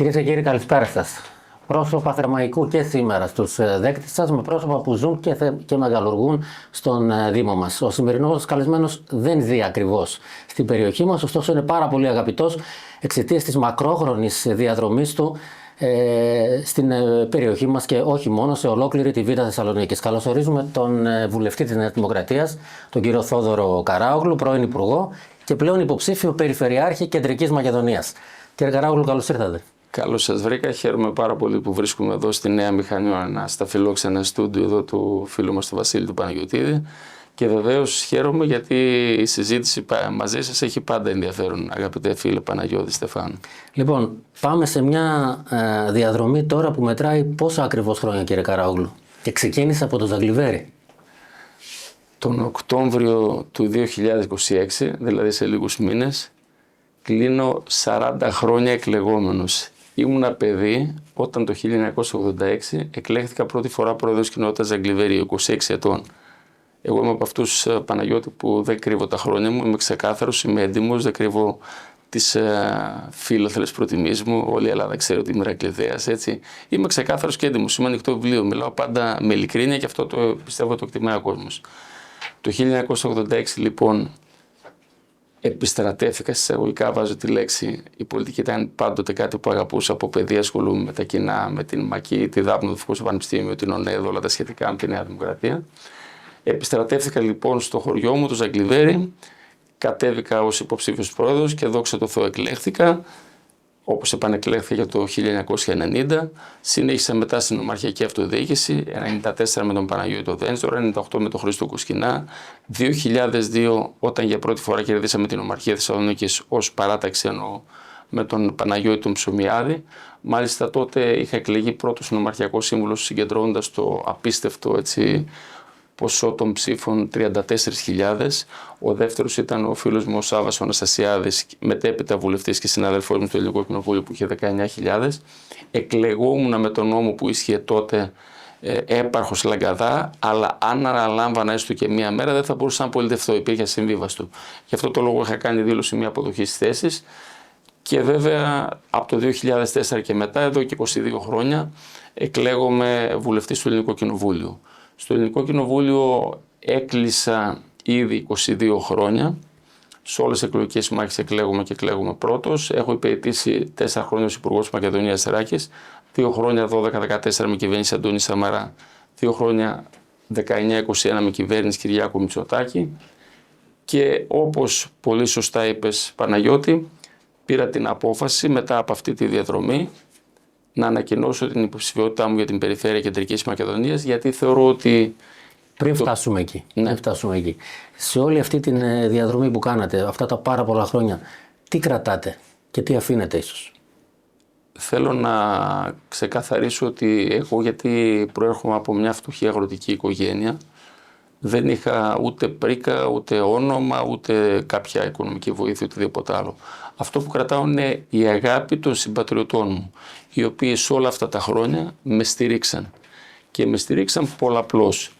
Κυρίες και κύριοι, καλησπέρα σας. Πρόσωπα Θερμαϊκού και σήμερα στους δέκτες σας, με πρόσωπα που ζουν και μεγαλουργούν στον Δήμο μας. Ο σημερινός καλεσμένος δεν ζει ακριβώς στην περιοχή μας, ωστόσο είναι πάρα πολύ αγαπητός εξαιτίας της μακρόχρονης διαδρομής του στην περιοχή μας και όχι μόνο, σε ολόκληρη τη Β' Θεσσαλονίκης. Καλωσορίζουμε τον βουλευτή της Νέας Δημοκρατίας, τον κύριο Θόδωρο Καράογλου, πρώην Υπουργό και πλέον υποψήφιο Περιφερειάρχη Κεντρικής Μακεδονίας. Κύριε Καράογλου, καλώς ήρθατε. Καλώς σας βρήκα. Χαίρομαι πάρα πολύ που βρίσκομαι εδώ στη Νέα Μηχανιώνα, στα φιλόξενα στούντιο εδώ του φίλου μας του Βασίλη του Παναγιωτίδη. Και βεβαίως χαίρομαι γιατί η συζήτηση μαζί σας έχει πάντα ενδιαφέρον, αγαπητέ φίλε Παναγιώτη Στεφάνου. Λοιπόν, πάμε σε μια διαδρομή τώρα που μετράει πόσα ακριβώς χρόνια, κύριε Καράογλου. Και ξεκίνησε από το Ζαγκλιβέρι. Τον Οκτώβριο του 2026, δηλαδή σε λίγους μήνες, κλείνω 40 χρόνια εκλεγόμενος. Ήμουνα παιδί όταν το 1986 εκλέχθηκα πρώτη φορά πρόεδρος κοινότητας Ζαγκλιβέρι, 26 ετών. Εγώ είμαι από αυτούς, Παναγιώτη, που δεν κρύβω τα χρόνια μου, είμαι ξεκάθαρος, είμαι έντιμος, δεν κρύβω τις φίλοθελες προτιμήσεις μου. Όλη η Ελλάδα ξέρει ότι είμαι Ηρακλειδέας, έτσι. Είμαι ξεκάθαρος και έντιμος, είμαι ανοιχτό βιβλίο, μιλάω πάντα με ειλικρίνεια και αυτό το πιστεύω το εκτιμάει ο κόσμος. Το 1986 λοιπόν επιστρατεύτηκα, εισαγωγικά βάζω τη λέξη. Η πολιτική ήταν πάντοτε κάτι που αγαπούσα από παιδί. Ασχολούμαι με τα κοινά, με την ΜΑΚΙ, τη Δάπνο του Φουκούσου Πανεπιστήμιο, την ΟΝΕΔ, όλα τα σχετικά με τη Νέα Δημοκρατία. Επιστρατεύτηκα λοιπόν στο χωριό μου, το Ζαγκλιβέρι. Κατέβηκα ως υποψήφιος πρόεδρος και δόξα τω Θεώ εκλέχθηκα. Όπως επανεκλέχθηκα για το 1990. Συνέχισα μετά στην Ομαρχιακή Αυτοδιοίκηση, 1994 με τον Παναγιώτο Δένστορα, 1998 με τον Χρήστο Κουσκινά, 2002 όταν για πρώτη φορά κερδίσαμε την Ομαρχία Θεσσαλονίκης ως παράταξη, εννοώ, με τον Παναγιώτη Ψωμιάδη. Μάλιστα τότε είχα εκλεγεί πρώτος νομαρχιακός σύμβουλος, συγκεντρώνοντας το απίστευτο ποσό των ψήφων 34.000. Ο δεύτερος ήταν ο φίλος μου ο Σάββας ο Αναστασιάδης, μετέπειτα βουλευτής και συνάδελφός μου στο Ελληνικό Κοινοβούλιο που είχε 19.000. Εκλεγόμουν με τον νόμο που ίσχυε τότε έπαρχος Λαγκαδά, αλλά αν αναλάμβανα έστω και μία μέρα δεν θα μπορούσα να πολιτευτώ, υπήρχε ασυμβίβαστο. Γι' αυτό το λόγο είχα κάνει δήλωση μία αποδοχή στις θέσεις. Και βέβαια από το 2004 και μετά, εδώ και 22 χρόνια, εκλέγομαι βουλευτής στο Ελληνικό Κοινοβούλιο. Στο Ελληνικό Κοινοβούλιο έκλεισα ήδη 22 χρόνια. Σε όλες τις εκλογικές συμμάχες εκλέγομαι και εκλέγομαι πρώτος. Έχω υπηρετήσει 4 χρόνια ως Υπουργός Μακεδονίας Θράκης, 2 χρόνια 12-14 με κυβέρνηση Αντώνη Σαμαρά, 2 χρόνια 19-21 με κυβέρνηση Κυριάκου Μητσοτάκη. Και όπως πολύ σωστά είπες, Παναγιώτη, πήρα την απόφαση μετά από αυτή τη διαδρομή να ανακοινώσω την υποψηφιότητά μου για την Περιφέρεια Κεντρικής Μακεδονίας, γιατί θεωρώ ότι... Πριν φτάσουμε εκεί, ναι. Σε όλη αυτή τη διαδρομή που κάνατε, αυτά τα πάρα πολλά χρόνια, τι κρατάτε και τι αφήνετε ίσως? Θέλω να ξεκαθαρίσω ότι εγώ, γιατί προέρχομαι από μια φτωχή αγροτική οικογένεια, δεν είχα ούτε πρίκα, ούτε όνομα, ούτε κάποια οικονομική βοήθεια, οτιδήποτε άλλο. Αυτό που κρατάω είναι η αγάπη των συμπατριωτών μου, οι οποίοι σε όλα αυτά τα χρόνια με στηρίξαν. Και με στηρίξαν πολλαπλώς.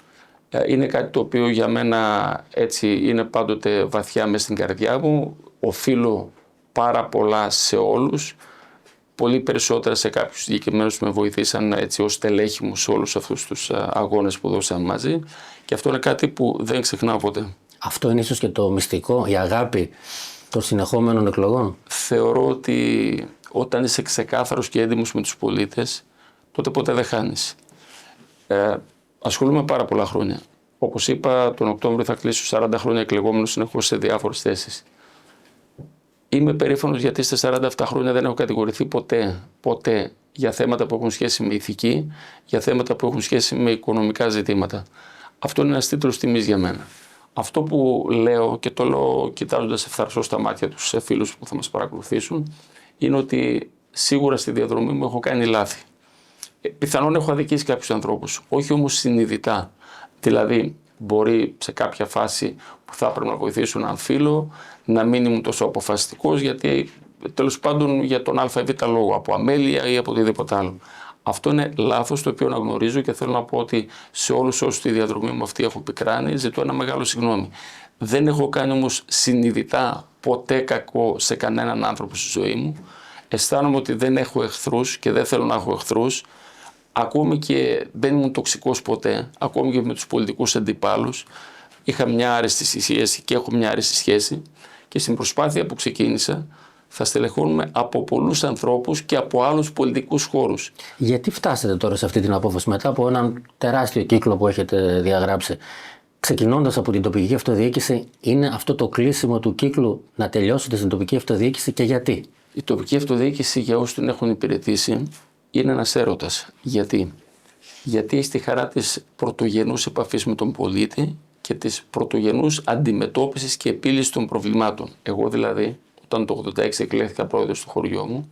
Είναι κάτι το οποίο για μένα έτσι είναι πάντοτε βαθιά μες στην καρδιά μου. Οφείλω πάρα πολλά σε όλους. Πολύ περισσότερα σε κάποιους συγκεκριμένους που με βοηθήσαν έτσι ως στελέχη μου σε όλους αυτούς τους αγώνες που δώσαμε μαζί. Και αυτό είναι κάτι που δεν ξεχνάω ποτέ. Αυτό είναι ίσως και το μυστικό, η αγάπη των συνεχόμενων εκλογών. Θεωρώ ότι όταν είσαι ξεκάθαρος και έντιμος με τους πολίτες, τότε ποτέ δεν χάνεις. Ασχολούμαι πάρα πολλά χρόνια. Όπως είπα, τον Οκτώβριο θα κλείσω 40 χρόνια εκλεγόμενος συνεχώς σε διάφορες θέσεις. Είμαι περήφανος γιατί στα 47 χρόνια δεν έχω κατηγορηθεί ποτέ για θέματα που έχουν σχέση με ηθική, για θέματα που έχουν σχέση με οικονομικά ζητήματα. Αυτό είναι ένας τίτλος τιμής για μένα. Αυτό που λέω, και το λέω κοιτάζοντας ευθαρσώς στα μάτια τους φίλους που θα μας παρακολουθήσουν, είναι ότι σίγουρα στη διαδρομή μου έχω κάνει λάθη. Πιθανόν έχω αδικήσει κάποιους ανθρώπους, όχι όμως συνειδητά. Δηλαδή, μπορεί σε κάποια φάση που θα έπρεπε να βοηθήσω έναν φίλο να μην ήμουν τόσο αποφασιστικός, γιατί τέλος πάντων για τον ΑΒ λόγο, από αμέλεια ή από οτιδήποτε άλλο. Αυτό είναι λάθος, το οποίο αναγνωρίζω και θέλω να πω ότι σε όλους όσους τη διαδρομή μου αυτή έχω πικράνει, ζητώ ένα μεγάλο συγγνώμη. Δεν έχω κάνει όμως συνειδητά ποτέ κακό σε κανέναν άνθρωπο στη ζωή μου. αισθάνομαι ότι δεν έχω εχθρούς και δεν θέλω να έχω εχθρούς. Ακόμη και δεν ήμουν τοξικός ποτέ, ακόμη και με τους πολιτικούς αντιπάλους. Είχα μια άρεστη σχέση και έχω μια άρεστη σχέση και στην προσπάθεια που ξεκίνησα θα στελεχώνουμε από πολλούς ανθρώπους και από άλλους πολιτικούς χώρους. Γιατί φτάσατε τώρα σε αυτή την απόφαση μετά από έναν τεράστιο κύκλο που έχετε διαγράψει? Ξεκινώντας από την τοπική αυτοδιοίκηση, είναι αυτό το κλείσιμο του κύκλου να τελειώσετε στην τοπική αυτοδιοίκηση και γιατί? Η τοπική αυτοδιοίκηση, για όσους την έχουν υπηρετήσει, είναι ένας έρωτας. Γιατί? Γιατί έχει τη χαρά της πρωτογενούς επαφής με τον πολίτη και της πρωτογενούς αντιμετώπισης και επίλυσης των προβλημάτων. Εγώ δηλαδή, όταν το 1986 εκλέχθηκα πρόεδρος του χωριού μου,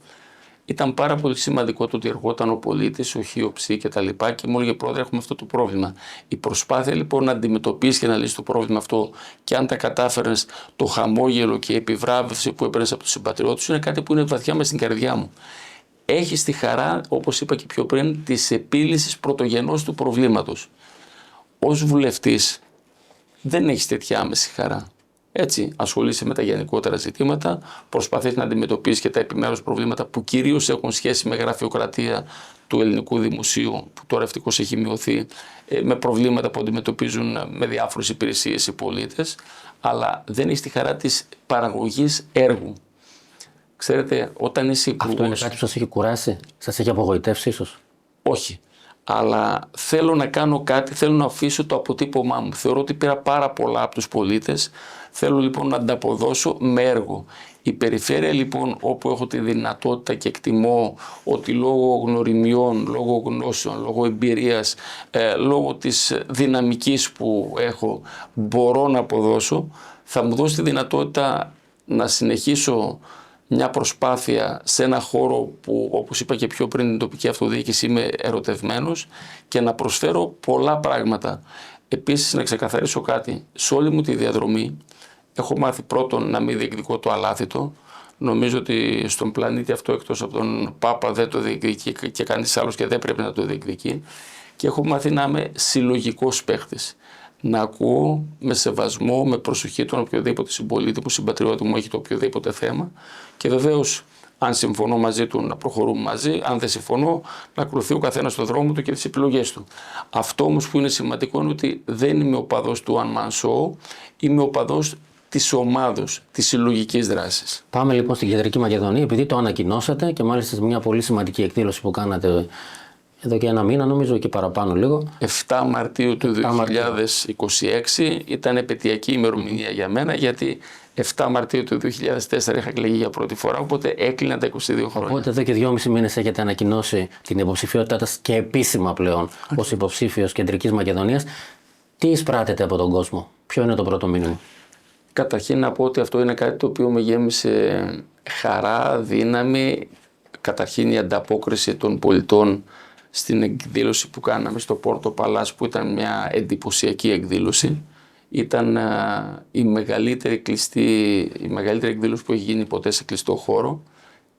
ήταν πάρα πολύ σημαντικό το ότι ερχόταν ο πολίτης, ο χιοψή και τα λοιπά και μου έλεγε πρόεδρε, έχουμε αυτό το πρόβλημα. Η προσπάθεια λοιπόν να αντιμετωπίσει και να λύσει το πρόβλημα αυτό και αν τα κατάφερες, το χαμόγελο και η επιβράβευση που έπαιρνες από τους συμπατριώτες σου είναι κάτι που είναι βαθιά μες στην καρδιά μου. Έχεις τη χαρά, όπως είπα και πιο πριν, της επίλυσης πρωτογενώς του προβλήματος. Ως βουλευτής δεν έχεις τέτοια άμεση χαρά. Έτσι, ασχολείσαι με τα γενικότερα ζητήματα, προσπαθείς να αντιμετωπίσεις και τα επιμέρους προβλήματα που κυρίως έχουν σχέση με γραφειοκρατία του ελληνικού δημοσίου, που τώρα ευτυχώς έχει μειωθεί, με προβλήματα που αντιμετωπίζουν με διάφορες υπηρεσίες οι πολίτες, αλλά δεν έχεις τη χαρά της παραγωγής έργου. Ξέρετε, όταν είσαι υπουργός... Αυτό είναι κάτι που σας έχει κουράσει, σας έχει απογοητεύσει ίσως? Όχι. Αλλά θέλω να κάνω κάτι, θέλω να αφήσω το αποτύπωμά μου. Θεωρώ ότι πήρα πάρα πολλά από τους πολίτες. Θέλω λοιπόν να ανταποδώσω με έργο. Η περιφέρεια λοιπόν, όπου έχω τη δυνατότητα και εκτιμώ ότι λόγω γνωριμιών, λόγω γνώσεων, λόγω εμπειρίας, λόγω της δυναμικής που έχω μπορώ να αποδώσω, θα μου δώσει τη δυνατότητα να συνεχίσω μια προσπάθεια σε ένα χώρο που, όπως είπα και πιο πριν, την τοπική αυτοδιοίκηση, είμαι ερωτευμένος και να προσφέρω πολλά πράγματα. Επίσης, να ξεκαθαρίσω κάτι. Σε όλη μου τη διαδρομή έχω μάθει πρώτον να μην διεκδικώ το αλάθητο. Νομίζω ότι στον πλανήτη αυτό, εκτός από τον Πάπα, δεν το διεκδικεί και κανείς άλλος και δεν πρέπει να το διεκδικεί. Και έχω μάθει να είμαι συλλογικός παίχτης. Να ακούω με σεβασμό, με προσοχή τον οποιοδήποτε συμπολίτη μου, συμπατριώτη μου έχει το οποιοδήποτε θέμα και βεβαίως αν συμφωνώ μαζί του να προχωρούμε μαζί, αν δεν συμφωνώ να ακολουθεί ο καθένας στον δρόμο του και τις επιλογές του. Αυτό όμως που είναι σημαντικό είναι ότι δεν είμαι οπαδός του one man show, είμαι οπαδός της ομάδος, της συλλογικής δράσης. Πάμε λοιπόν στην Κεντρική Μακεδονία, επειδή το ανακοινώσατε και μάλιστα σε μια πολύ σημαντική εκδήλωση που κάνατε εδώ και ένα μήνα, νομίζω και παραπάνω λίγο. 7 Μαρτίου του 2026 ήταν επαιτειακή ημερομηνία για μένα, γιατί 7 Μαρτίου του 2004 είχα εκλεγεί για πρώτη φορά, οπότε έκλειναν τα 22 χρόνια. Οπότε εδώ και 2,5 μήνες έχετε ανακοινώσει την υποψηφιότητά σας και επίσημα πλέον ως υποψήφιος Κεντρικής Μακεδονίας. Τι εισπράτετε από τον κόσμο, ποιο είναι το πρώτο μήνυμα? Καταρχήν να πω ότι αυτό είναι κάτι το οποίο με γέμισε χαρά, δύναμη. Καταρχήν η ανταπόκριση των πολιτών στην εκδήλωση που κάναμε στο Πόρτο Παλάς, που ήταν μια εντυπωσιακή εκδήλωση. Ήταν η μεγαλύτερη εκδήλωση που έχει γίνει ποτέ σε κλειστό χώρο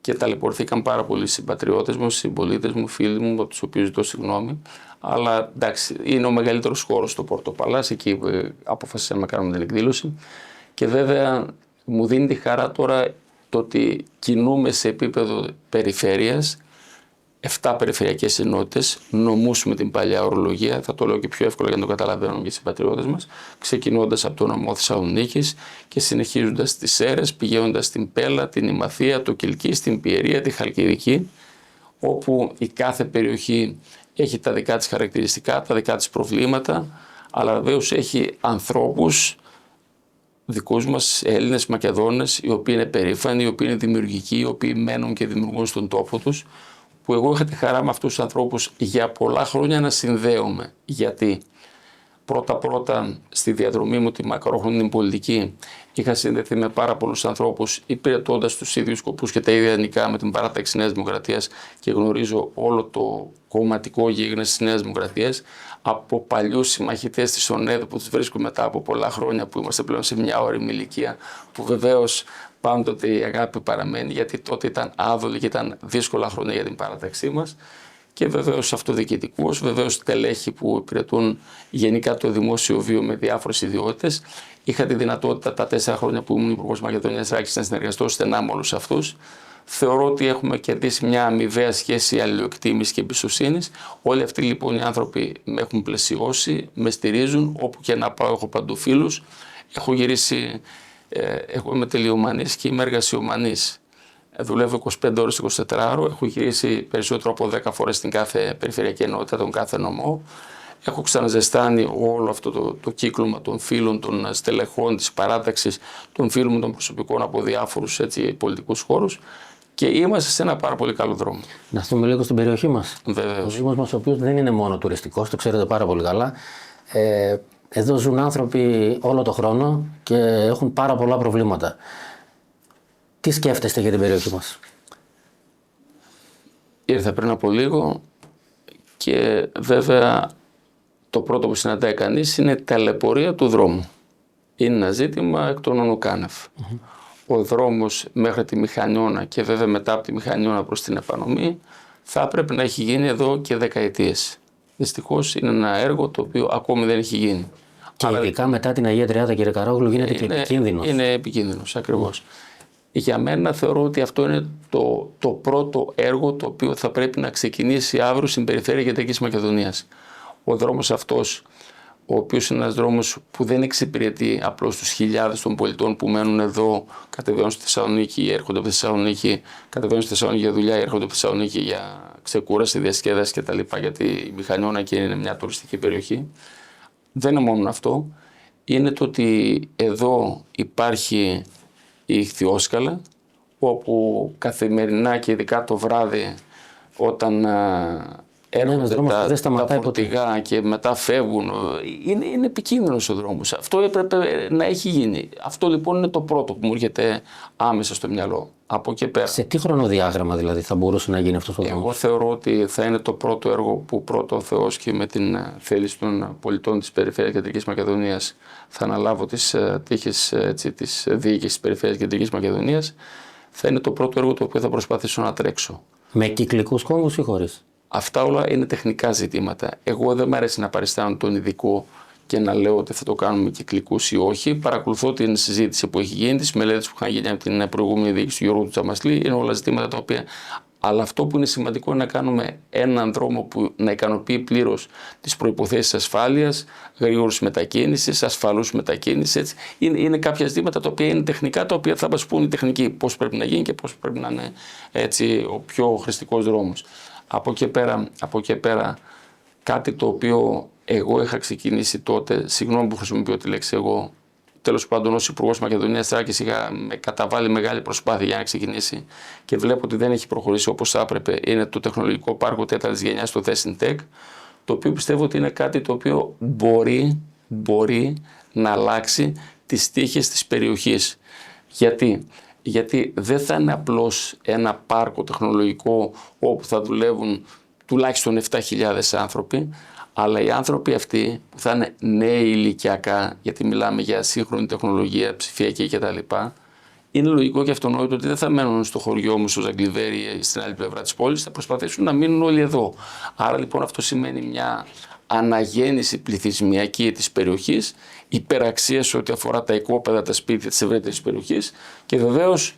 και ταλαιπωρηθήκαν πάρα πολλοί συμπατριώτες μου, συμπολίτες μου, φίλοι μου, από τους οποίους ζητώ συγγνώμη. Αλλά εντάξει, είναι ο μεγαλύτερος χώρος στο Πόρτο Παλάς, εκεί αποφασίσαμε να κάνουμε την εκδήλωση. Και βέβαια μου δίνει τη χαρά τώρα το ότι κινούμε σε επίπεδο περιφέρειας, 7 περιφερειακές ενότητες, νομούς με την παλιά ορολογία, θα το λέω και πιο εύκολα για να το καταλαβαίνουν και οι συμπατριώτες μας, ξεκινώντας από το νομό Θεσσαλονίκης και συνεχίζοντας τις Σέρρες, πηγαίνοντας στην Πέλα, την Ημαθία, το Κιλκί, στην Πιερία, τη Χαλκιδική, όπου η κάθε περιοχή έχει τα δικά της χαρακτηριστικά, τα δικά της προβλήματα, αλλά βεβαίως έχει ανθρώπους δικούς μας Έλληνες Μακεδόνες, οι οποίοι είναι περήφανοι, οι οποίοι είναι δημιουργικοί, οι οποίοι μένουν και δημιουργούν στον τόπο τους, που εγώ είχα τη χαρά με αυτούς τους ανθρώπους για πολλά χρόνια να συνδέομαι. Γιατί πρώτα στη διαδρομή μου τη μακρόχρονη πολιτική είχα συνδεθεί με πάρα πολλούς ανθρώπους υπηρετώντας τους ίδιους σκοπούς και τα ίδια υλικά με την παράταξη Νέας Δημοκρατίας και γνωρίζω όλο το κομματικό γίγνεσθε της Νέας Δημοκρατίας από παλιούς συμμαχητές της ΟΝΕΔ που τους βρίσκω μετά από πολλά χρόνια που είμαστε πλέον σε μια ώριμη ηλικία, που βεβαίως πάντοτε η αγάπη παραμένει, γιατί τότε ήταν άδολη και ήταν δύσκολα χρόνια για την παράταξή μας. Και βεβαίως αυτοδιοικητικούς, βεβαίως τελέχη που υπηρετούν γενικά το δημόσιο βίο με διάφορες ιδιότητες. Είχα τη δυνατότητα τα 4 χρόνια που ήμουν Υπουργός Μακεδονίας Άκησης να συνεργαστώ στενά με όλους αυτούς. Θεωρώ ότι έχουμε κερδίσει μια αμοιβαία σχέση αλληλοεκτίμησης και εμπιστοσύνης. Όλοι αυτοί λοιπόν οι άνθρωποι με έχουν πλαισιώσει, με στηρίζουν, όπου και να πάω έχω παντού φίλους. Έχω γυρίσει, εγώ είμαι τελειομανής και είμαι εργασιομανής. Δουλεύω 25 ώρες 24 ώρες, έχω γυρίσει περισσότερο από 10 φορές στην κάθε περιφερειακή ενότητα, τον κάθε νομό. Έχω ξαναζεστάνει όλο αυτό το κύκλωμα των φίλων, των στελεχών της παράταξης, των φίλων μου των προσωπικών από διάφορους πολιτικούς χώρους και είμαστε σε ένα πάρα πολύ καλό δρόμο. Να στούμε λίγο στην περιοχή μας. Βεβαίως. Ο Δήμος μας, ο οποίος δεν είναι μόνο τουριστικός, το ξέρετε πάρα πολύ καλά. Εδώ ζουν άνθρωποι όλο το χρόνο και έχουν πάρα πολλά προβλήματα. Τι σκέφτεστε για την περιοχή μας? Ήρθα πριν από λίγο και βέβαια το πρώτο που συναντάει κανείς είναι η ταλαιπωρία του δρόμου. Είναι ένα ζήτημα εκ των ονουκάνευ. Ο δρόμος μέχρι τη Μηχανιώνα και βέβαια μετά από τη Μηχανιώνα προς την Επανομή θα έπρεπε να έχει γίνει εδώ και δεκαετίες. Δυστυχώς είναι ένα έργο το οποίο ακόμη δεν έχει γίνει. Και ειδικά μετά την Αγία Τριάδα, κύριε Καρόγλου, γίνεται και επικίνδυνος. Είναι επικίνδυνος, ακριβώς. Για μένα θεωρώ ότι αυτό είναι το πρώτο έργο το οποίο θα πρέπει να ξεκινήσει αύριο στην περιφέρεια Κεντρικής Μακεδονίας. Ο δρόμος αυτός, ο οποίος είναι ένας δρόμος που δεν εξυπηρετεί απλώς τους χιλιάδες των πολιτών που μένουν εδώ, κατεβαίνουν στη Θεσσαλονίκη, έρχονται από τη Θεσσαλονίκη, κατεβαίνουν στη Θεσσαλονίκη για δουλειά, έρχονται από τη Θεσσαλονίκη για ξεκούραση, διασκέδαση κτλ. Γιατί η Μηχανιώνα και είναι μια τουριστική περιοχή. Δεν είναι μόνο αυτό. Είναι το ότι εδώ υπάρχει η Ιχθυόσκαλα, όπου καθημερινά και ειδικά το βράδυ όταν έρχονται τα φορτηγά και μετά φεύγουν, είναι επικίνδυνος ο δρόμος. Αυτό έπρεπε να έχει γίνει. Αυτό λοιπόν είναι το πρώτο που μου έρχεται άμεσα στο μυαλό. Από εκεί πέρα. Σε τι χρονοδιάγραμμα δηλαδή θα μπορούσε να γίνει αυτός ο δρόμος? Εγώ θεωρώ ότι θα είναι το πρώτο έργο που πρώτο ο Θεός και με την θέληση των πολιτών της Περιφέρειας Κεντρικής Μακεδονίας θα αναλάβω τις τύχες της διοίκησης της Περιφέρειας Κεντρικής Μακεδονίας. Θα είναι το πρώτο έργο το οποίο θα προσπαθήσω να τρέξω. Με κυκλικούς κόμβους ή χωρίς? Αυτά όλα είναι τεχνικά ζητήματα. Εγώ δεν μου αρέσει να παριστάνω τον ειδικό και να λέω ότι θα το κάνουμε κυκλικούς ή όχι. Παρακολουθώ την συζήτηση που έχει γίνει, τις μελέτες που είχαν γίνει από την προηγούμενη διοίκηση του Γιώργου του Τσαμασλή. Είναι όλα ζητήματα τα οποία. Αλλά αυτό που είναι σημαντικό είναι να κάνουμε έναν δρόμο που να ικανοποιεί πλήρως τις προϋποθέσεις ασφάλειας, γρήγορης μετακίνησης, ασφαλούς μετακίνησης. Είναι κάποια ζητήματα τα οποία είναι τεχνικά, τα οποία θα μας πούν οι τεχνικοί πώς πρέπει να γίνει και πώς πρέπει να είναι ο πιο χρηστικός δρόμος. Από εκεί πέρα, κάτι το οποίο εγώ είχα ξεκινήσει τότε, συγγνώμη που χρησιμοποιώ τη λέξη εγώ, τέλος πάντων ως Υπουργός Μακεδονίας Θράκης είχα καταβάλει μεγάλη προσπάθεια για να ξεκινήσει και βλέπω ότι δεν έχει προχωρήσει όπως θα έπρεπε. Είναι το τεχνολογικό πάρκο τέταρτης γενιάς, το Thesintec, το οποίο πιστεύω ότι είναι κάτι το οποίο μπορεί να αλλάξει τις τύχες της περιοχής. Γιατί δεν θα είναι απλώς ένα πάρκο τεχνολογικό όπου θα δουλεύουν τουλάχιστον 7.000 άνθρωποι, αλλά οι άνθρωποι αυτοί που θα είναι νέοι ηλικιακά, γιατί μιλάμε για σύγχρονη τεχνολογία, ψηφιακή κτλ., είναι λογικό και αυτονόητο ότι δεν θα μένουν στο χωριό μου, στο Ζαγκλιβέρι ή στην άλλη πλευρά της πόλης, θα προσπαθήσουν να μείνουν όλοι εδώ. Άρα λοιπόν αυτό σημαίνει μια αναγέννηση πληθυσμιακή της περιοχής, υπεραξία σε ό,τι αφορά τα οικόπεδα, τα σπίτια της ευρύτερης περιοχής και βεβαίως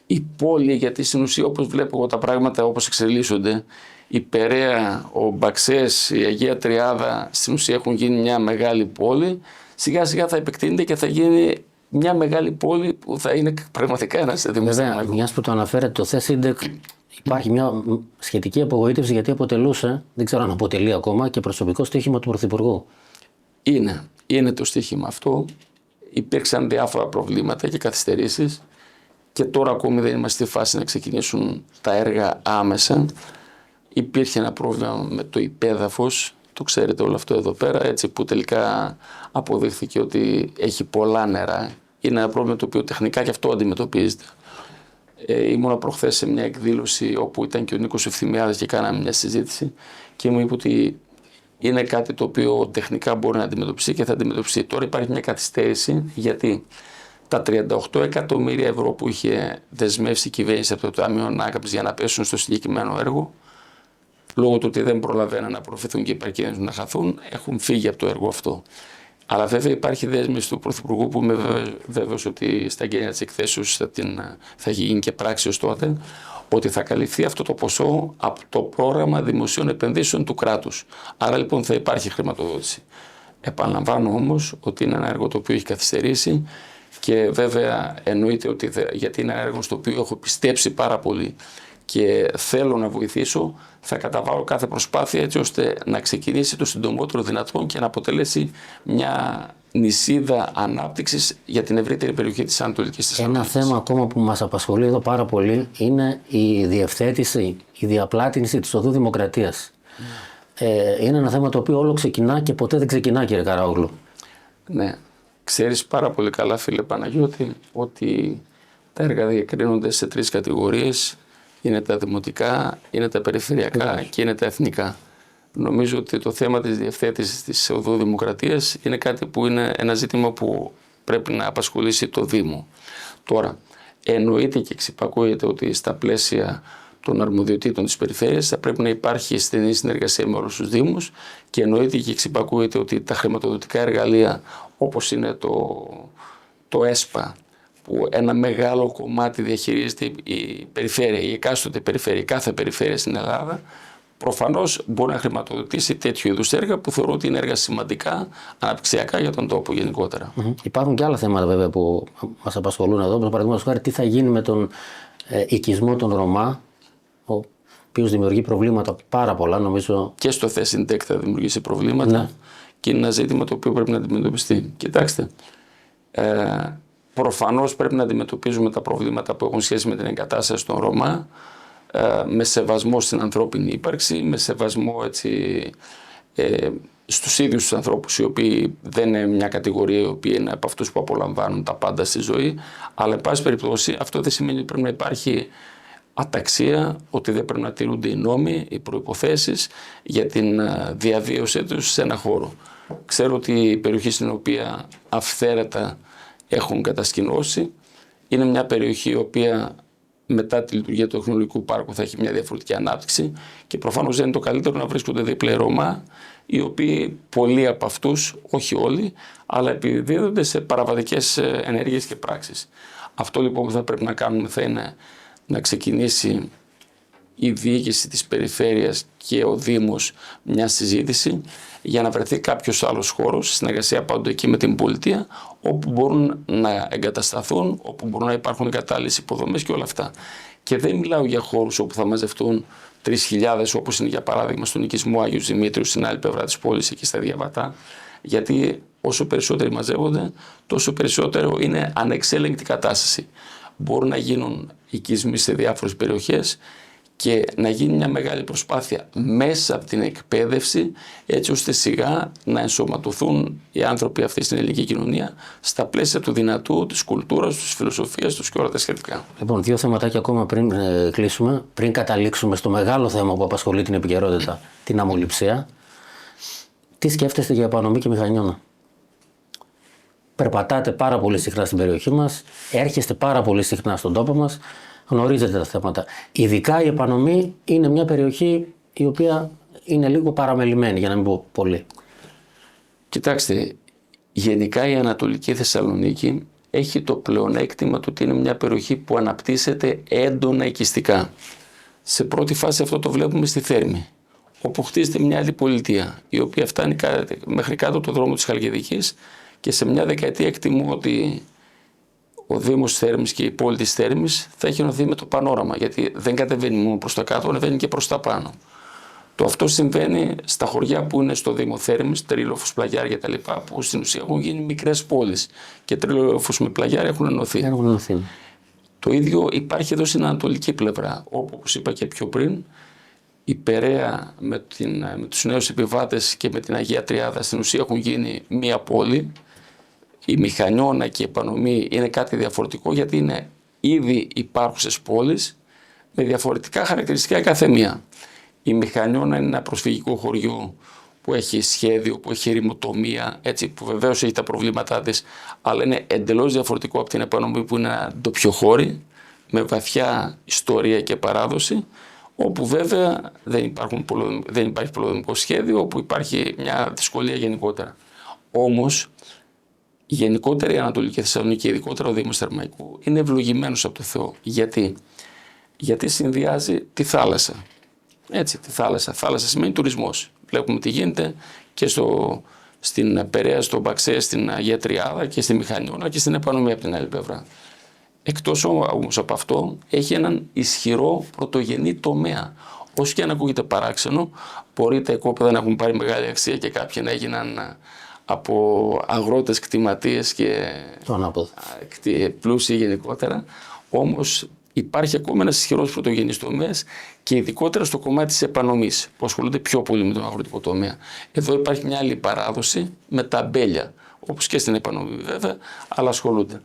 η πόλη, γιατί στην ουσία όπως βλέπω εγώ τα πράγματα όπως εξελίσσονται, η Περαία, ο Μπαξές, η Αγία Τριάδα στην ουσία έχουν γίνει μια μεγάλη πόλη, σιγά σιγά θα επεκτείνεται και θα γίνει μια μεγάλη πόλη που θα είναι πραγματικά ένας δημοσιογράφος. Βέβαια, μιας που το αναφέρετε, το Thesintec υπάρχει μια σχετική απογοήτευση γιατί αποτελούσε, δεν ξέρω αν αποτελεί ακόμα, και προσωπικό στοίχημα του Πρωθυπουργού. Είναι το στοίχημα αυτό. Υπήρξαν διάφορα προβλήματα και καθυστερήσεις και τώρα ακόμη δεν είμαστε στη φάση να ξεκινήσουν τα έργα άμεσα. Υπήρχε ένα πρόβλημα με το υπέδαφος, το ξέρετε όλο αυτό εδώ πέρα, έτσι που τελικά αποδείχθηκε ότι έχει πολλά νερά. Είναι ένα πρόβλημα το οποίο τεχνικά και αυτό αντιμετωπίζεται. Ήμουνα προχθές σε μια εκδήλωση όπου ήταν και ο Νίκος Ευθυμιάδης και κάναμε μια συζήτηση και μου είπε ότι είναι κάτι το οποίο τεχνικά μπορεί να αντιμετωπιστεί και θα αντιμετωπιστεί. Τώρα υπάρχει μια καθυστέρηση γιατί τα 38 εκατομμύρια ευρώ που είχε δεσμεύσει η κυβέρνηση από το Ταμείο Ανάκαμψης για να πέσουν στο συγκεκριμένο έργο, λόγω του ότι δεν προλαβαίνουν να απορροφηθούν και οι παρκίνες να χαθούν, έχουν φύγει από το έργο αυτό. Αλλά βέβαια υπάρχει δέσμευση του Πρωθυπουργού που είμαι βέβαιος ότι στα εγγένεια της εκθέσεως θα γίνει και πράξη ως τότε, ότι θα καλυφθεί αυτό το ποσό από το πρόγραμμα δημοσίων επενδύσεων του κράτους. Άρα λοιπόν θα υπάρχει χρηματοδότηση. Επαναλαμβάνω όμως ότι είναι ένα έργο το οποίο έχει καθυστερήσει και βέβαια εννοείται ότι γιατί είναι ένα έργο στο οποίο έχω πιστέψει πάρα πολύ και θέλω να βοηθήσω, θα καταβάλω κάθε προσπάθεια έτσι ώστε να ξεκινήσει το συντομότερο δυνατόν και να αποτελέσει μια νησίδα ανάπτυξης για την ευρύτερη περιοχή της Ανατολικής Θεσσαλονίκης. Ένα θέμα ακόμα που μας απασχολεί εδώ πάρα πολύ είναι η διευθέτηση, η διαπλάτηση της οδού Δημοκρατίας. Είναι ένα θέμα το οποίο όλο ξεκινά και ποτέ δεν ξεκινά, κύριε Καραόγλου. Ναι. Ξέρεις πάρα πολύ καλά, φίλε Παναγιώτη, ότι τα έργα διακρίνονται σε 3 κατηγορίες. Είναι τα δημοτικά, είναι τα περιφερειακά και είναι τα εθνικά. Νομίζω ότι το θέμα της διευθέτησης της οδού Δημοκρατίας είναι κάτι που είναι ένα ζήτημα που πρέπει να απασχολήσει το Δήμο. Τώρα, εννοείται και εξυπακούεται ότι στα πλαίσια των αρμοδιοτήτων της περιφέρειας θα πρέπει να υπάρχει στενή συνεργασία με όλους τους Δήμους και εννοείται και εξυπακούεται ότι τα χρηματοδοτικά εργαλεία όπως είναι το ΕΣΠΑ, που ένα μεγάλο κομμάτι διαχειρίζεται η περιφέρεια, η εκάστοτε περιφέρεια, κάθε περιφέρεια στην Ελλάδα, προφανώς μπορεί να χρηματοδοτήσει τέτοιου είδους έργα που θεωρώ ότι είναι έργα σημαντικά, αναπτυξιακά για τον τόπο γενικότερα. Υπάρχουν και άλλα θέματα βέβαια που μας απασχολούν εδώ. Παραδείγματος χάρη, τι θα γίνει με τον οικισμό των Ρωμά, ο οποίος δημιουργεί προβλήματα πάρα πολλά, νομίζω. Και στο ΘΕΣΙΝΤΕΚ θα δημιουργήσει προβλήματα και είναι ένα ζήτημα το οποίο πρέπει να αντιμετωπιστεί. Κοιτάξτε. Προφανώς πρέπει να αντιμετωπίζουμε τα προβλήματα που έχουν σχέση με την εγκατάσταση των Ρωμά με σεβασμό στην ανθρώπινη ύπαρξη, με σεβασμό στους ίδιους τους ανθρώπους οι οποίοι δεν είναι μια κατηγορία η οποία είναι από αυτούς που απολαμβάνουν τα πάντα στη ζωή, αλλά εν πάση περιπτώσει αυτό δεν σημαίνει ότι πρέπει να υπάρχει αταξία, ότι δεν πρέπει να τηρούνται οι νόμοι, οι προϋποθέσεις για την διαβίωσή τους σε ένα χώρο. Ξέρω ότι η περιοχή στην οποία αυθαίρετα έχουν κατασκηνώσει είναι μια περιοχή η οποία μετά τη λειτουργία του Εθνολογικού Πάρκου θα έχει μια διαφορετική ανάπτυξη και προφανώς δεν είναι το καλύτερο να βρίσκονται δίπλα οι Ρωμά, οι οποίοι πολλοί από αυτούς, όχι όλοι, αλλά επιδίδονται σε παραβατικές ενέργειες και πράξεις. Αυτό λοιπόν που θα πρέπει να κάνουμε θα είναι να ξεκινήσει η διοίκηση της περιφέρειας και ο Δήμος μια συζήτηση για να βρεθεί κάποιος άλλος χώρος, συνεργασία πάντοτε εκεί με την πολιτεία, όπου μπορούν να εγκατασταθούν, όπου μπορούν να υπάρχουν κατάλληλες υποδομές και όλα αυτά. Και δεν μιλάω για χώρους όπου θα μαζευτούν 3.000, όπως είναι για παράδειγμα στον οικισμό Άγιου Δημήτριου στην άλλη πλευρά της πόλης, εκεί στα Διαβατά, γιατί όσο περισσότεροι μαζεύονται, τόσο περισσότερο είναι ανεξέλεγκτη κατάσταση. Μπορούν να γίνουν οικισμοί σε διάφορες περιοχές και να γίνει μια μεγάλη προσπάθεια μέσα από την εκπαίδευση, έτσι ώστε σιγά να ενσωματωθούν οι άνθρωποι αυτοί στην ελληνική κοινωνία στα πλαίσια του δυνατού, της κουλτούρας, της φιλοσοφίας τους και όλα τα σχετικά. Λοιπόν, 2 θεματάκια ακόμα πριν κλείσουμε, πριν καταλήξουμε στο μεγάλο θέμα που απασχολεί την επικαιρότητα, την αμμοληψία. Τι σκέφτεστε για επανομή και μηχανιώνα? Περπατάτε πάρα πολύ συχνά στην περιοχή μας, έρχεστε πάρα πολύ συχνά στον τόπο μας. Γνωρίζετε τα θέματα. Ειδικά η επανομή είναι μια περιοχή η οποία είναι λίγο παραμελημένη, για να μην πω πολύ. Κοιτάξτε, γενικά η Ανατολική Θεσσαλονίκη έχει το πλεονέκτημα του ότι είναι μια περιοχή που αναπτύσσεται έντονα οικιστικά. Σε πρώτη φάση αυτό το βλέπουμε στη Θέρμη, όπου χτίζεται μια άλλη πολιτεία, η οποία φτάνει μέχρι κάτω το δρόμο της Χαλκιδικής και σε μια δεκαετία εκτιμώ ότι ο Δήμος Θέρμης και η πόλη της Θέρμης θα έχει ενωθεί με το πανόραμα, γιατί δεν κατεβαίνει μόνο προς τα κάτω, ανεβαίνει και προς τα πάνω. Το αυτό συμβαίνει στα χωριά που είναι στο Δήμο Θέρμης, Τρίλοφος, Πλαγιάρια κτλ., που στην ουσία έχουν γίνει μικρές πόλεις και Τρίλοφος με Πλαγιάρια έχουν ενωθεί. Το ίδιο υπάρχει εδώ στην ανατολική πλευρά, όπου όπως είπα και πιο πριν, η Περαία με τους νέους επιβάτες και με την Αγία Τριάδα στην ουσία έχουν γίνει μία πόλη. Η Μηχανιώνα και η επανομή είναι κάτι διαφορετικό, γιατί είναι ήδη υπάρχουσες πόλεις με διαφορετικά χαρακτηριστικά κάθε μία. Η Μηχανιώνα είναι ένα προσφυγικό χωριό που έχει σχέδιο, που έχει ερημοτομία, έτσι, που βεβαίως έχει τα προβλήματά της, αλλά είναι εντελώς διαφορετικό από την επανομή που είναι ένα ντοπιοχώρι με βαθιά ιστορία και παράδοση, όπου βέβαια δεν υπάρχει πολεοδομικό σχέδιο, όπου υπάρχει μια δυσκολία γενικότερα. Όμως, γενικότερα η Ανατολική Θεσσαλονίκη και ειδικότερα ο Δήμος Θερμαϊκού είναι ευλογημένος από το Θεό. Γιατί συνδυάζει τη θάλασσα. Έτσι, τη θάλασσα. Θάλασσα σημαίνει τουρισμός. Βλέπουμε τι γίνεται και στην Περαία, στο Μπαξέ, στην Αγία Τριάδα και στη Μηχανιώνα και στην Επανομή από την άλλη πλευρά. Εκτός όμως από αυτό, έχει έναν ισχυρό πρωτογενή τομέα. Όσο και αν ακούγεται παράξενο, μπορεί τα οικόπεδα να έχουν πάρει μεγάλη αξία και κάποιοι να έγιναν από αγρότες, κτηματίες και πλούσιοι γενικότερα. Όμως υπάρχει ακόμα ένας ισχυρός πρωτογενής τομέας και ειδικότερα στο κομμάτι της επανομής, που ασχολούνται πιο πολύ με τον αγροτικό τομέα. Εδώ υπάρχει μια άλλη παράδοση με τα αμπέλια, όπως και στην επανομή βέβαια, αλλά ασχολούνται.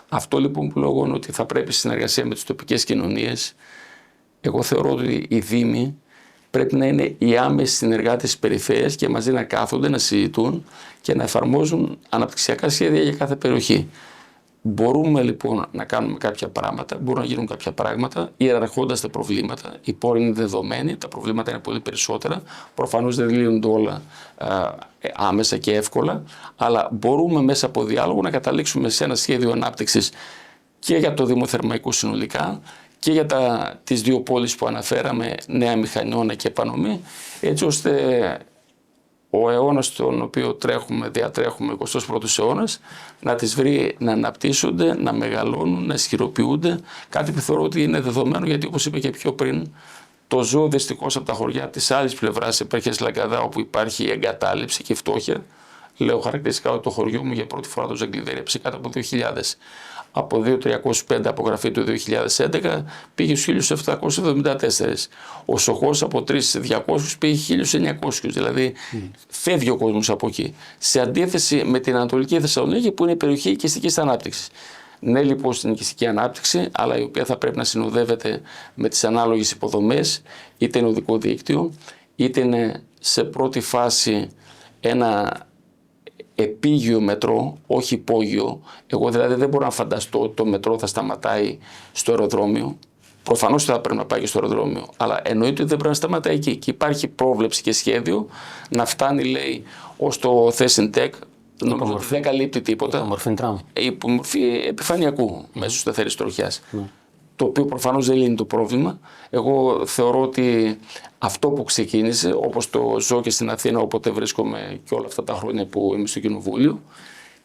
Αυτό λοιπόν που λέγω είναι ότι θα πρέπει στη συνεργασία με τις τοπικές κοινωνίες, εγώ θεωρώ ότι οι Δήμοι πρέπει να είναι οι άμεσοι συνεργάτες της περιφέρειας και μαζί να κάθονται, να συζητούν και να εφαρμόζουν αναπτυξιακά σχέδια για κάθε περιοχή. Μπορούμε λοιπόν να κάνουμε κάποια πράγματα, μπορούν να γίνουν κάποια πράγματα ιεραρχώντας τα προβλήματα. Οι πόροι είναι δεδομένοι, τα προβλήματα είναι πολύ περισσότερα. Προφανώς δεν λύνονται όλα άμεσα και εύκολα, αλλά μπορούμε μέσα από διάλογο να καταλήξουμε σε ένα σχέδιο ανάπτυξης και για το Δήμο Θερμαϊκού συνολικά και για τις δύο πόλεις που αναφέραμε, Νέα Μηχανιώνα και Επανομή, έτσι ώστε ο αιώνας στον οποίο διατρέχουμε, 21ος αιώνας, να τις βρει να αναπτύσσονται, να μεγαλώνουν, να ισχυροποιούνται. Κάτι που θεωρώ ότι είναι δεδομένο, γιατί όπως είπα και πιο πριν, το ζω δυστυχώς από τα χωριά της άλλης πλευράς, επαρχίας Λαγκαδά, όπου υπάρχει εγκατάλειψη και φτώχεια. Λέω χαρακτηριστικά ότι το χωριό μου για πρώτη φορά το ζαγκλιδέρεψε κάτω από 2.000. Από 2.305 απογραφή του 2011 πήγε στους 1.774. Ο Σοχός από 3.200 πήγε 1.900. Δηλαδή φεύγει ο κόσμος από εκεί. Σε αντίθεση με την Ανατολική Θεσσαλονίκη που είναι η περιοχή οικιστικής ανάπτυξης. Ναι, λοιπόν, στην οικιστική ανάπτυξη, αλλά η οποία θα πρέπει να συνοδεύεται με τις ανάλογες υποδομές, είτε είναι οδικό δίκτυο, είτε είναι σε πρώτη φάση ένα επίγειο μετρό, όχι υπόγειο. Εγώ δηλαδή δεν μπορώ να φανταστώ ότι το μετρό θα σταματάει στο αεροδρόμιο. Προφανώς θα πρέπει να πάει και στο αεροδρόμιο, αλλά εννοείται ότι δεν πρέπει να σταματάει εκεί. Και υπάρχει πρόβλεψη και σχέδιο να φτάνει, λέει, ως το Θεσσεντεκ. Νομίζω ότι δεν καλύπτει τίποτα. Υπομορφή επιφανειακού μέσω σταθερής τροχιάς. Το οποίο προφανώς δεν λύνει το πρόβλημα. Εγώ θεωρώ ότι αυτό που ξεκίνησε, όπως το ζω και στην Αθήνα, όποτε βρίσκομαι και όλα αυτά τα χρόνια που είμαι στο Κοινοβούλιο,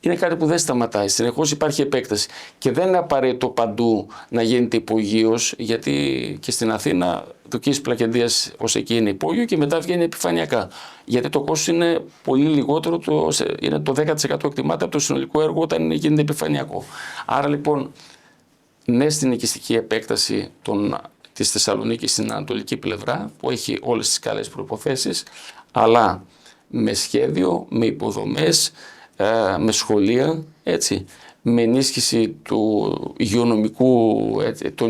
είναι κάτι που δεν σταματάει. Συνεχώς υπάρχει επέκταση. Και δεν είναι απαραίτητο παντού να γίνεται υπογείως, γιατί και στην Αθήνα δοκίσεις Πλακεντίας ως εκεί είναι υπόγειο και μετά βγαίνει επιφανειακά. Γιατί το κόστος είναι πολύ λιγότερο, είναι το 10% εκτιμάται από το συνολικό έργο όταν γίνεται επιφανειακό. Άρα λοιπόν, ναι, στην οικιστική επέκταση της Θεσσαλονίκης στην ανατολική πλευρά, που έχει όλες τις καλές προϋποθέσεις, αλλά με σχέδιο, με υποδομές, με σχολεία, έτσι, με ενίσχυση των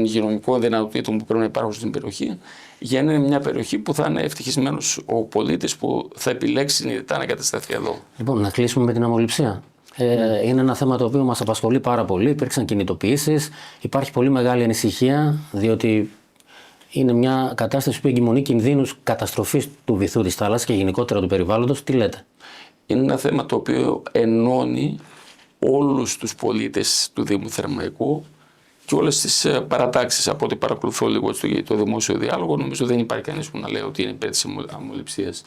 υγειονομικών δυνατοτήτων που πρέπει να υπάρχουν στην περιοχή, για να είναι μια περιοχή που θα είναι ευτυχισμένος ο πολίτης που θα επιλέξει συνειδητά να κατασταθεί εδώ. Λοιπόν, να κλείσουμε με την αμμολυψία. Είναι ένα θέμα το οποίο μας απασχολεί πάρα πολύ. Υπήρξαν κινητοποιήσεις, υπάρχει πολύ μεγάλη ανησυχία, διότι είναι μια κατάσταση που εγκυμονεί κινδύνους καταστροφής του βυθού της θάλασσας και γενικότερα του περιβάλλοντος. Τι λέτε? Είναι ένα θέμα το οποίο ενώνει όλους τους πολίτες του Δήμου Θερμαϊκού και όλες τις παρατάξεις. Από ό,τι παρακολουθώ λίγο το δημόσιο διάλογο, νομίζω δεν υπάρχει κανείς που να λέει ότι είναι υπέρ της αμμολυψίας.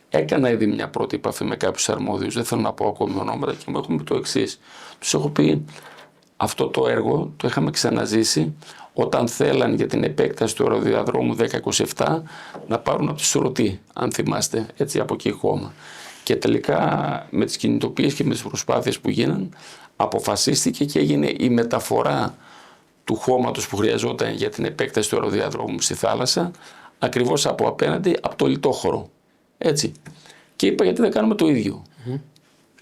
Έκανα ήδη μια πρώτη επαφή με κάποιους αρμόδιους, δεν θέλω να πω ακόμη ονόματα, και μου έχουν πει το εξής. Τους έχω πει, αυτό το έργο το είχαμε ξαναζήσει όταν θέλαν για την επέκταση του αεροδιαδρόμου 1027 να πάρουν από τη Σουρωτή, αν θυμάστε, έτσι από εκεί χώμα. Και τελικά με τις κινητοποιήσεις και με τις προσπάθειες που γίναν, αποφασίστηκε και έγινε η μεταφορά του χώματος που χρειαζόταν για την επέκταση του αεροδιαδρόμου στη θάλασσα, ακριβώς από απέναντι, από το λιτόχωρο. Έτσι. Και είπα, γιατί δεν κάνουμε το ίδιο.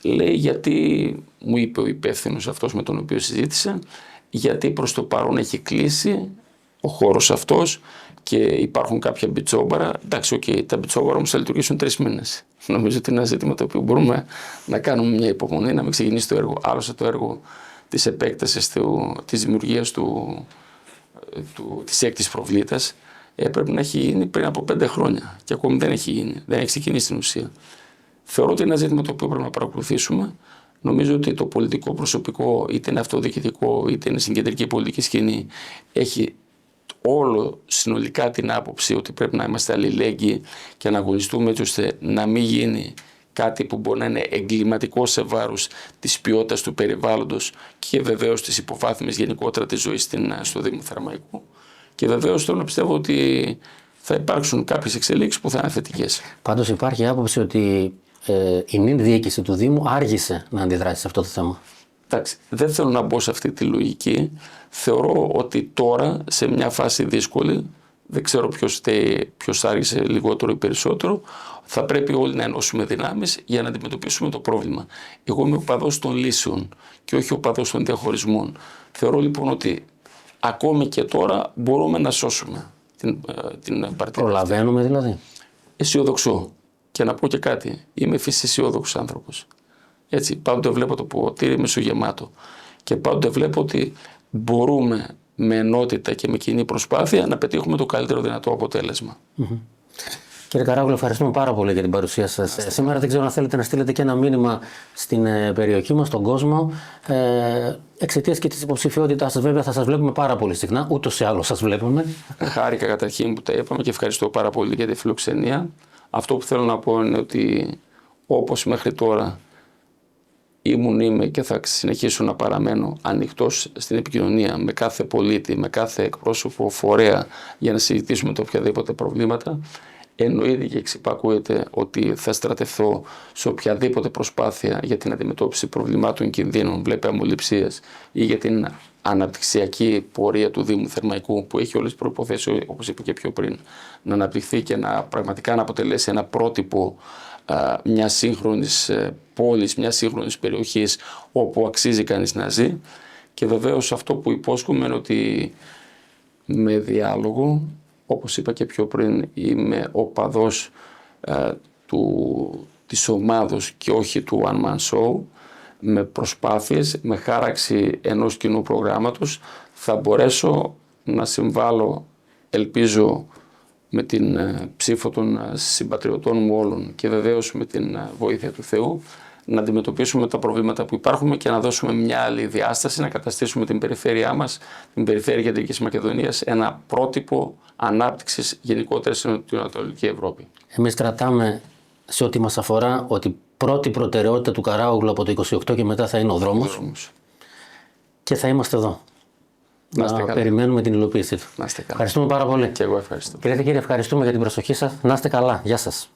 Λέει, γιατί, μου είπε ο υπεύθυνος αυτός με τον οποίο συζήτησα, γιατί προς το παρόν έχει κλείσει ο χώρος αυτός και υπάρχουν κάποια μπιτσόμπαρα. Εντάξει, τα μπιτσόμπαρα όμως θα λειτουργήσουν 3 μήνες. Νομίζω ότι είναι ένα ζήτημα το οποίο μπορούμε να κάνουμε μια υπομονή, να μην ξεκινήσει το έργο. Άλλωστε το έργο της επέκτασης, της δημιουργίας της έκτης προβλήτας, έπρεπε να έχει γίνει πριν από 5 χρόνια και ακόμη δεν έχει γίνει, δεν έχει ξεκινήσει στην ουσία. Θεωρώ ότι είναι ένα ζήτημα το οποίο πρέπει να παρακολουθήσουμε. Νομίζω ότι το πολιτικό προσωπικό, είτε είναι αυτοδιοικητικό, είτε είναι στην κεντρική πολιτική σκηνή, έχει όλο συνολικά την άποψη ότι πρέπει να είμαστε αλληλέγγυοι και να αγωνιστούμε έτσι ώστε να μην γίνει κάτι που μπορεί να είναι εγκληματικό σε βάρος της ποιότητας του περιβάλλοντος και βεβαίως της υποβάθμισης γενικότερα της ζωής στο Δήμο Θερμαϊκού. Και βεβαίως θέλω να πιστεύω ότι θα υπάρξουν κάποιες εξελίξεις που θα είναι θετικές. Πάντως υπάρχει άποψη ότι η νυν διοίκηση του Δήμου άργησε να αντιδράσει σε αυτό το θέμα. Εντάξει, δεν θέλω να μπω σε αυτή τη λογική. Θεωρώ ότι τώρα, σε μια φάση δύσκολη, δεν ξέρω ποιος άργησε λιγότερο ή περισσότερο, θα πρέπει όλοι να ενώσουμε δυνάμεις για να αντιμετωπίσουμε το πρόβλημα. Εγώ είμαι οπαδός των λύσεων και όχι οπαδός των διαχωρισμών. Θεωρώ λοιπόν ότι ακόμη και τώρα μπορούμε να σώσουμε την παρτίδα. Προλαβαίνουμε δηλαδή. Αισιοδοξώ. Και να πω και κάτι. Είμαι φυσιαισιόδοξος άνθρωπος. Έτσι, πάντοτε βλέπω το ποτήρι μισογεμάτο. Και πάντοτε βλέπω ότι μπορούμε με ενότητα και με κοινή προσπάθεια να πετύχουμε το καλύτερο δυνατό αποτέλεσμα. Κύριε Καράγουλο, ευχαριστούμε πάρα πολύ για την παρουσία σας. Σήμερα δεν ξέρω αν θέλετε να στείλετε και ένα μήνυμα στην περιοχή μας, στον κόσμο. Εξαιτίας και της υποψηφιότητάς σας, βέβαια, θα σας βλέπουμε πάρα πολύ συχνά. Ούτως ή άλλως σας βλέπουμε. Χάρηκα καταρχήν που τα είπαμε και ευχαριστώ πάρα πολύ για τη φιλοξενία. Αυτό που θέλω να πω είναι ότι όπως μέχρι τώρα είμαι και θα συνεχίσω να παραμένω ανοιχτός στην επικοινωνία με κάθε πολίτη, με κάθε εκπρόσωπο φορέα για να συζητήσουμε τα οποιαδήποτε προβλήματα. Εννοείται και εξυπακούεται ότι θα στρατευθώ σε οποιαδήποτε προσπάθεια για την αντιμετώπιση προβλημάτων κινδύνων, βλέπει αμμοληψίας ή για την αναπτυξιακή πορεία του Δήμου Θερμαϊκού που έχει όλες τις προϋποθέσεις, όπως είπα και πιο πριν, να αναπτυχθεί και πραγματικά να αποτελέσει ένα πρότυπο μιας σύγχρονης πόλης, μιας σύγχρονης περιοχής όπου αξίζει κανείς να ζει. Και βεβαίως αυτό που υπόσχομαι είναι ότι με διάλογο, όπως είπα και πιο πριν, είμαι οπαδός της ομάδος και όχι του one man show. Με προσπάθειες, με χάραξη ενός κοινού προγράμματος θα μπορέσω να συμβάλλω, ελπίζω, με την ψήφο των συμπατριωτών μου όλων και βεβαίως με την βοήθεια του Θεού, να αντιμετωπίσουμε τα προβλήματα που υπάρχουν και να δώσουμε μια άλλη διάσταση, να καταστήσουμε την περιφέρειά μας, την περιφέρεια Κεντρικής Μακεδονίας, ένα πρότυπο ανάπτυξης γενικότερα στην Ανατολική Ευρώπη. Εμείς κρατάμε σε ό,τι μας αφορά ότι πρώτη προτεραιότητα του Καράγουλου από το 28 και μετά θα είναι ο δρόμος. Και θα είμαστε εδώ. Να περιμένουμε την υλοποίησή του. Να είστε καλά. Ευχαριστούμε πάρα πολύ. Και εγώ ευχαριστώ. Κυρίες και κύριοι, ευχαριστούμε για την προσοχή σας. Να είστε καλά. Γεια σας.